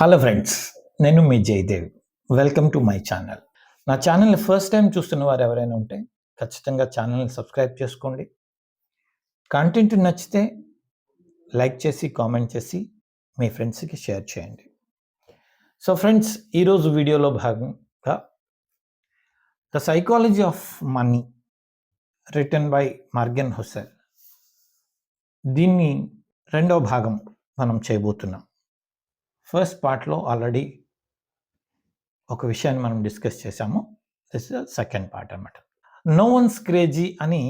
Hello friends, నేను మీ Jayadev. Welcome to my channel. నా ఛానల్ని ఫస్ట్ టైం చూస్తున్న వారు ఎవరైనా ఉంటే ఖచ్చితంగా ఛానల్ని సబ్స్క్రైబ్ చేసుకోండి. కంటెంట్ నచ్చితే లైక్ చేసి, కామెంట్ చేసి మీ ఫ్రెండ్స్కి షేర్ చేయండి. సో ఫ్రెండ్స్, ఈరోజు వీడియోలో భాగంగా the psychology of money written by Morgan Housel, దీన్ని రెండవ భాగం మనం చేయబోతున్నాం. ఫస్ట్ పార్ట్లో ఆల్రెడీ ఒక విషయాన్ని మనం డిస్కస్ చేశాము. దిస్ ఇస్ సెకండ్ పార్ట్ అన్నమాట. నో వన్స్ క్రేజీ అని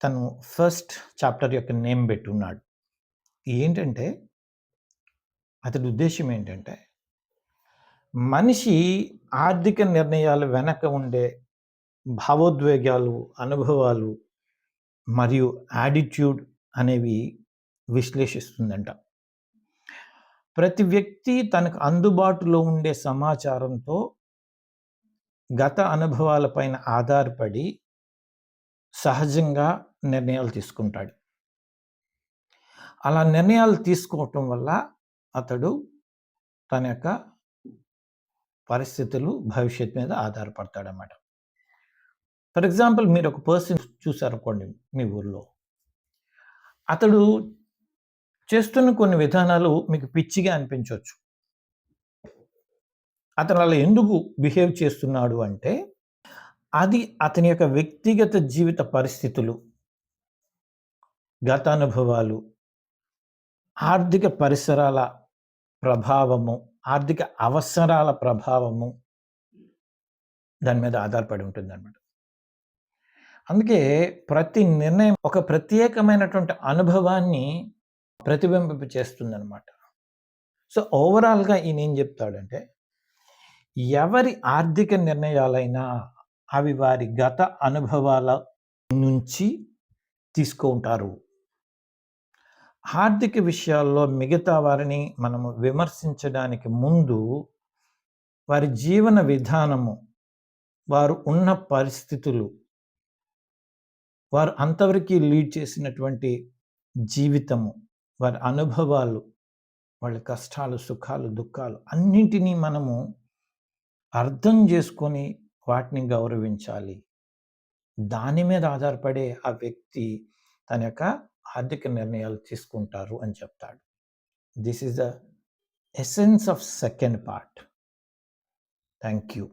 తను ఫస్ట్ చాప్టర్ యొక్క నేమ్ పెట్టున్నాడు. ఏంటంటే అతడి ఉద్దేశం ఏంటంటే, మనిషి ఆర్థిక నిర్ణయాలు వెనక ఉండే భావోద్వేగాలు, అనుభవాలు మరియు యాటిట్యూడ్ అనేవి విశ్లేషిస్తుందంట. ప్రతి వ్యక్తి తనకు అందుబాటులో ఉండే సమాచారంతో గత అనుభవాలపైన ఆధారపడి సహజంగా నిర్ణయాలు తీసుకుంటాడు. అలా నిర్ణయాలు తీసుకోవటం వల్ల అతడు తన యొక్క పరిస్థితులు, భవిష్యత్తు మీద ఆధారపడతాడన్నమాట. ఫర్ ఎగ్జాంపుల్, మీరు ఒక పర్సన్ చూసారనుకోండి మీ ఊర్లో, అతడు చేస్తున్న కొన్ని విధానాలు మీకు పిచ్చిగా అనిపించవచ్చు. అతను అలా ఎందుకు బిహేవ్ చేస్తున్నాడు అంటే, అది అతని యొక్క వ్యక్తిగత జీవిత పరిస్థితులు, గత అనుభవాలు, ఆర్థిక పరిసరాల ప్రభావము, ఆర్థిక అవసరాల ప్రభావము దాని మీద ఆధారపడి ఉంటుందన్నమాట. అందుకే ప్రతి నిర్ణయం ఒక ప్రత్యేకమైనటువంటి అనుభవాన్ని ప్రతిబింబింప చేస్తుందన్నమాట. సో ఓవరాల్గా ఈయన ఏం చెప్తాడంటే, ఎవరి ఆర్థిక నిర్ణయాలైనా అవి వారి గత అనుభవాల నుంచి తీసుకుంటారు. ఆర్థిక విషయాల్లో మిగతా వారిని మనము విమర్శించడానికి ముందు వారి జీవన విధానము, వారు ఉన్న పరిస్థితులు, వారు అంతవరకు లీడ్ చేసినటువంటి జీవితము, వారి అనుభవాలు, వాళ్ళ కష్టాలు, సుఖాలు, దుఃఖాలు అన్నింటినీ మనము అర్థం చేసుకొని వాటిని గౌరవించాలి. దాని మీద ఆధారపడే ఆ వ్యక్తి తన యొక్క ఆర్థిక నిర్ణయాలు తీసుకుంటారు అని చెప్తాడు. This is the essence of second part. Thank you.